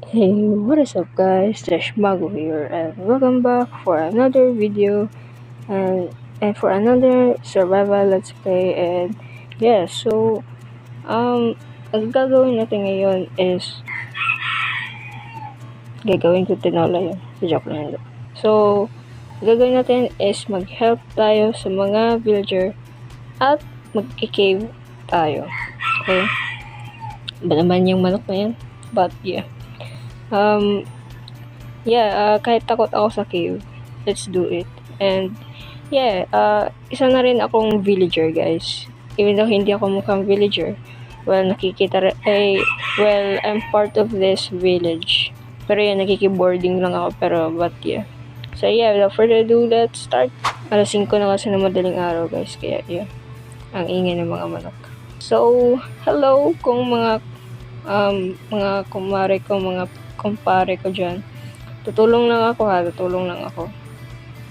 Hey, what is up guys? Trash Mago here and welcome back for another video and for another survival let's play. And yeah, so ang gagawin natin ngayon is gagawin ko tinola yun. Joke lang yun. So, gagawin natin is mag-help tayo sa mga villager at mag-cave tayo. Okay? Ba naman yung manok na yan? But yeah. Kahit takot ako sa cave, let's do it. And yeah, isa na rin akong villager guys. Even though hindi ako mukhang villager, I'm part of this village. Pero yan, nakiki-boarding lang ako, but yeah. So yeah, without further ado, let's start. Alas 5 na kasi na madaling araw guys, kaya yeah, ang ingay ng mga manok. So, hello kung mga kumare ko, mga kumpare ko dyan. Tutulong lang ako.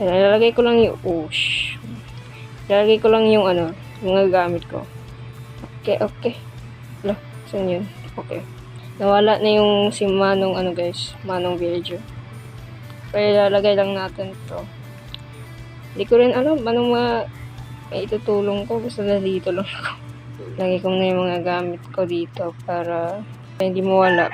Ilalagay ko lang yung ilalagay ko lang yung mga gamit ko. Okay. Wala, saan yun? Okay. Nawala na yung si Manong Manong villager. Kaya ilalagay lang natin to. Hindi ko rin alam anong may itutulong ko. Basta na dito lang ako. Lagay ko na yung mga gamit ko dito para hindi mawala.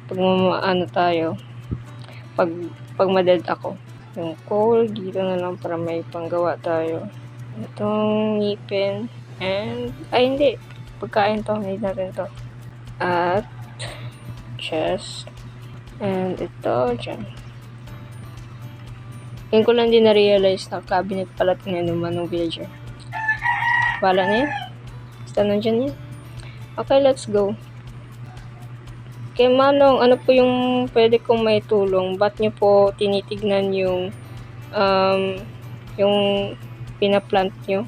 Pag tayo. Pag ma-dead ako. Yung coal, dito na lang para may panggawa tayo. Itong ngipin. And, hindi. Pagkain to. Need natin to. At, chest. And ito, dyan. Yung ko lang din na-realize na cabinet pala naman ng villager. Wala na yan. Basta nandyan yan. Okay, let's go. Kay Manong, ano po yung pwede kong may tulong? Ba't niyo po tinitignan yung pinaplant niyo?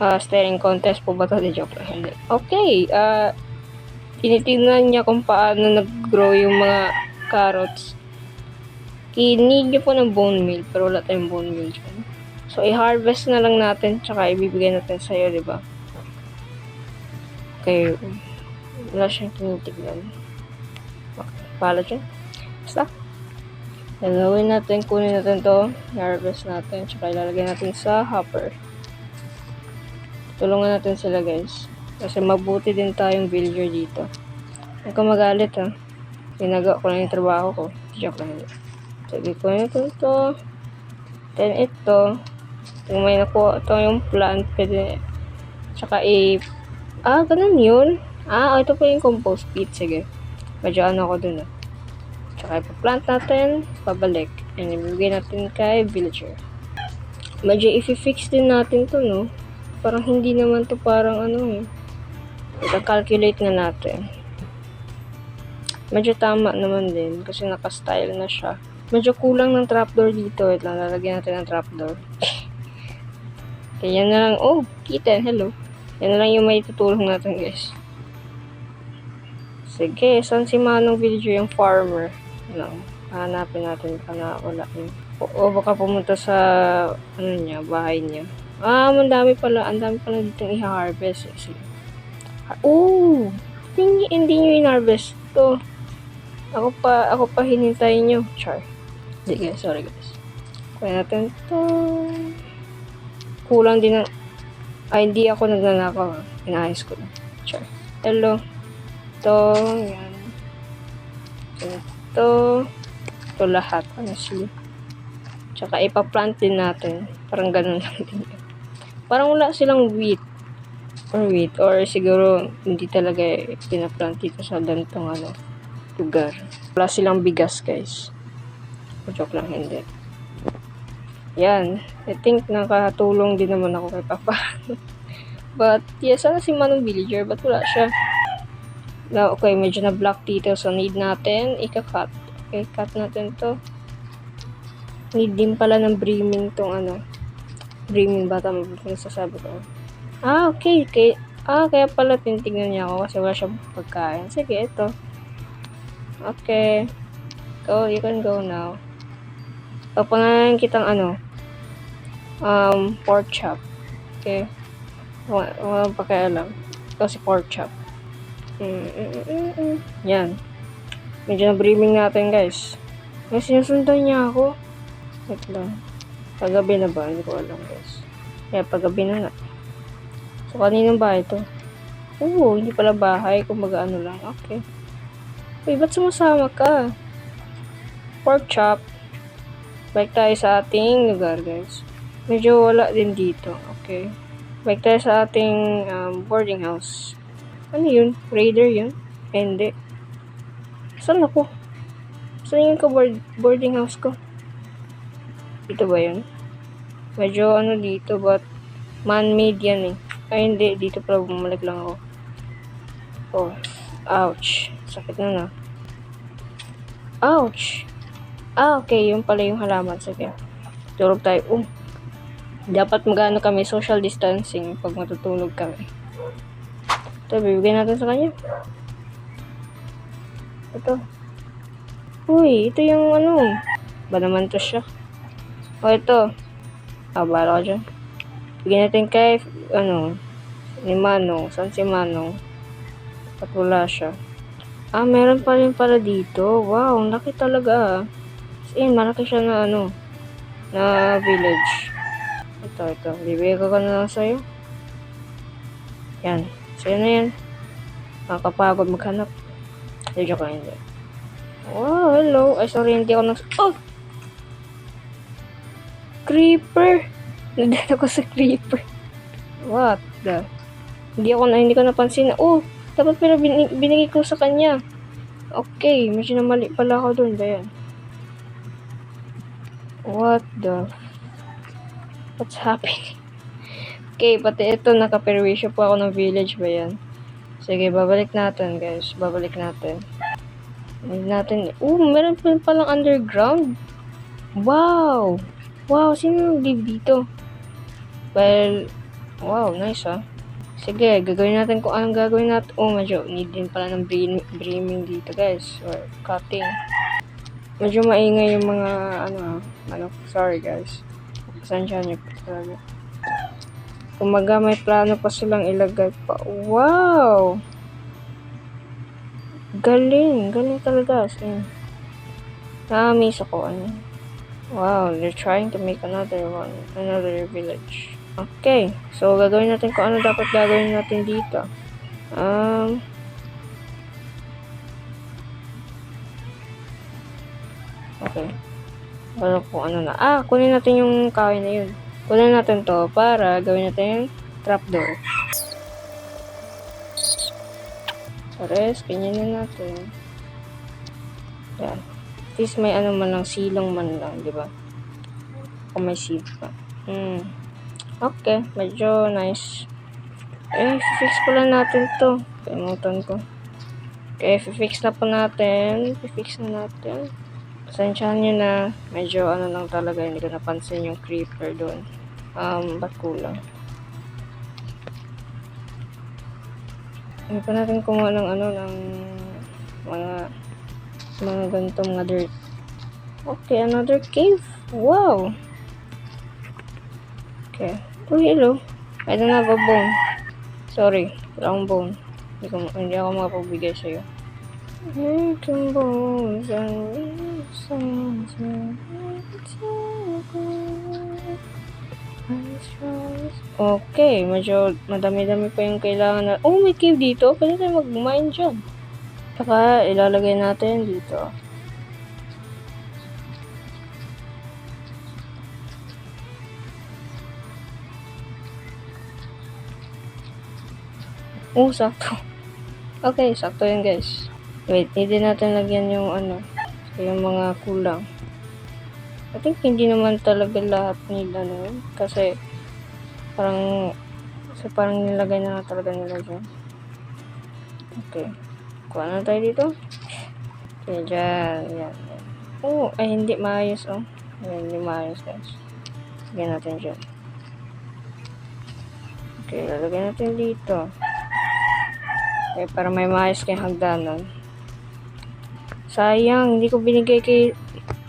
Staring contest po ba ito? Di joke lang. Hindi. Okay, tinitignan niya kung paano nag-grow yung mga carrots. I-need niyo po ng bone meal, pero wala tayong bone meal dyan. So, i-harvest na lang natin, tsaka ibibigay natin sa'yo, di ba? Okay. Wala siyang tinitignan. Okay, pala dyan. Basta. Kunin natin to. I-harvest natin. Tsaka ilalagay natin sa hopper. Tulungan natin sila guys. Kasi mabuti din tayong villager dito. Huwag ka magalit ha. Ginagawa ko lang yung trabaho ko. Joke lang. Sabi ko natin to. Then ito. Kung may nakuha ito yung plant. Pwede. Tsaka ganun yun. Ito po yung compost pit. Sige. Medyo ako dun. Tsaka ipaplant natin. Pabalik. And ibigay natin kay villager. Medyo i-fix din natin to, no? Parang hindi naman to parang ita-calculate nga natin. Medyo tama naman din. Kasi naka-style na siya. Medyo kulang ng trapdoor dito. Ito lang. Lalagyan natin ng trapdoor. Kaya yan na lang. Oh, kitten. Hello. Yan na lang yung may tutulong natin, guys. Sige, saan si Manong villager yung farmer? Lang, hanapin natin baka wala yun. O baka pumunta sa bahay niya. Ang dami pala dito i-harvest. Sige. Hindi nyo in-harvest to. Ako pa hinintay nyo. Char. Sige, sorry guys. Kuha natin to. Kulang din hindi ako nagnanakaw. Inaayos ko na. Char. Hello. Ito, yan. Ito lahat, honestly. Tsaka ipaplant din natin. Parang ganun lang din. Parang wala silang wheat. Or siguro, hindi talaga pinaplant dito sa ganitong lugar. Wala silang bigas, guys. Joke lang, hindi. Yan. I think nakatulong din naman ako kay Papa. But, sana si Manong villager. Ba't wala siya? Okay, medyo na black dito. So, need natin ika-cut. Okay, cut natin to. Need din pala ng brimming tong brimming bata mo. Sasabi ko. Okay. Kaya pala tinitignan niya ako kasi wala siyang pagkain. Sige, ito. Okay. Go, you can go now. Papangalan kitang pork chop. Okay. Walang pakialam. Ito si pork chop. Yan. Medyo na-brimming natin, guys. May sinusundan niya ako. Wait lang. Paggabi na ba? Hindi ko alam, guys. Yeah, paggabi na nga. So, kaninong bahay ito? Oo, hindi pala bahay. Kumbaga ano lang. Okay. Uy, ba't sumasama ka? Pork chop. Balik tayo sa ating lugar, guys. Medyo wala din dito. Okay. Balik tayo sa ating boarding house. Ano yun? Raider yun? Hindi. Saan ako? Saan yung boarding house ko? Dito ba yun? Medyo ano dito, but man-made yan eh. Ay hindi, dito pala bumalik lang ako. Oh, ouch. Sakit na. Ouch! Okay, yun pala yung halaman. Sige, tulog tayo. Dapat magano kami, social distancing pag matutulog kami. Ito, bibigyan natin sa kanya. Ito. Uy, ito yung ano. Ba naman to siya? Ito. Bala ka dyan. Bigyan natin kay, ni Manong. Saan si Manong? At wala siya. Meron pa rin pala dito. Wow, laki talaga. Malaki siya na na village. Ito. Bibigay ko na lang sa'yo. Yan. Sa'yo na yan. Nakakapagod maghanap. Joke lang, hindi. Wow, hello. Ay, sorry, hindi ako Creeper! Nandito ako sa creeper. What the? Hindi ko napansin na, dapat pala binigay ko sa kanya. Okay, medyo na mali pala ako dun. Ba yan? What the? What's happening? Okay, pati ito, nakaperwisyo po ako ng village ba yan? Sige, babalik natin, guys. Babalik natin. Meron pa palang underground. Wow! Wow, sino nag-live dito? Well, wow, nice Sige, gagawin natin kung anong gagawin natin. Medyo need din pala ng brimming dito, guys. Or cutting. Medyo maingay yung mga, sorry, guys. Pasensya niyo po talaga. Kumaga may plano pa silang ilagay pa. Wow! Galing talaga. Nakamiss ako, Wow, they're trying to make another village. Okay, so gagawin natin kung ano dapat gagawin natin dito. Okay. Wala kung ano na. Kunin natin yung kahoy na yun. Kunin natin to para gawin natin trapdoor. Pares, ganyan na natin. Yan. At least may man lang, silong man lang, di ba? Kung may seed pa. Okay, medyo nice. Fix pala natin to. Kalimutan ko. Okay, fix na po natin. Fix na natin. Pasensyahan nyo na. Medyo lang talaga, hindi ko napansin yung creeper doon. Ba't kulang? Hindi pa natin kumuha ng ng mga ganito, mga dirt. Okay, another cave. Wow! Okay. Hello. I don't have a bone. Sorry, wala akong bone. Hindi ako makapagbigay sa'yo. Okay, medyo madami-dami pa yung kailangan na. May cave dito. Pwede tayo mag-mine dyan. Saka ilalagay natin dito. Sakto. Okay, sakto yun, guys. Wait, hindi natin lagyan yung yung mga kulang. I think hindi naman talaga lahat nila kasi parang nilagay na talaga nila dyan. Okay. Kuha na tayo dito. Okay, dyan. Yan. Hindi maayos, hindi maayos, guys. Lagyan natin dyan. Okay, lalagyan natin dito. Okay, para may maayos kayong hagdanan. Sayang, hindi ko binigay kay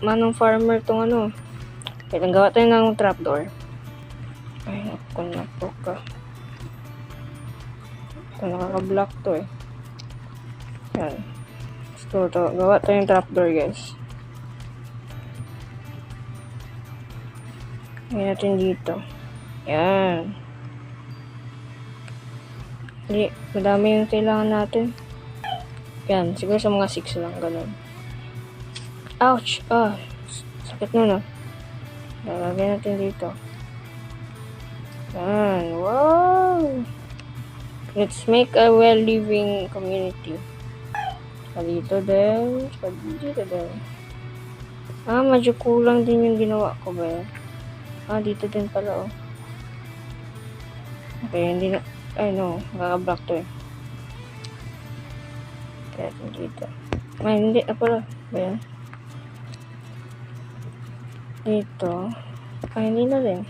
Manong Farmer tong Okay, gawa tayo ng trapdoor. Ay, ako na po ka. Ito, nakaka-block to Yan. So, gawa tayong trapdoor, guys. Ngayon natin dito. Yan. Hindi, madami yung kailangan natin. Yan, siguro sa mga 6 lang, ganun. Ouch! Sakit nun, ah. Lalagay natin dito. Yan, wow! Let's make a well-living community. Dito din. Dito din. Medyo kulang din yung ginawa ko ba? Dito din pala, oh. Okay, hindi na. Ay, no. Nakaka-block to, eh. Kaya dito. Hindi na pala. Ba yan? Dito. Hindi na din.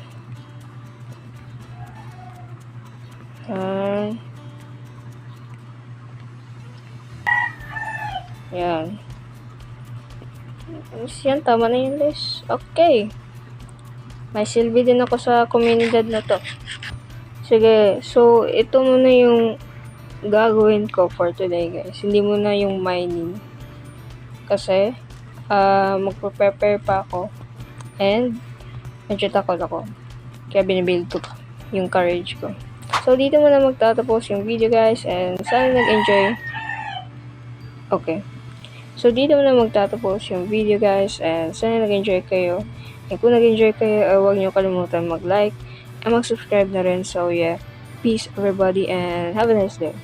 Yan. Yan, tama na yun, guys. Okay. May silbi din ako sa komunidad na to. Sige, so ito muna yung gagawin ko for today, guys. Hindi muna yung mining. Kasi, magpe-prepare pa ako. And, medyo takot ako. Kaya binibuild ko pa yung courage ko. So, dito muna magtatapos yung video, guys. And, sana nag-enjoy. Okay. So, dito muna magtatapos yung video, guys. And, sana nag-enjoy kayo. And kung nag-enjoy kayo, huwag nyo kalimutan mag-like and mag-subscribe na rin. So, yeah. Peace, everybody, and have a nice day.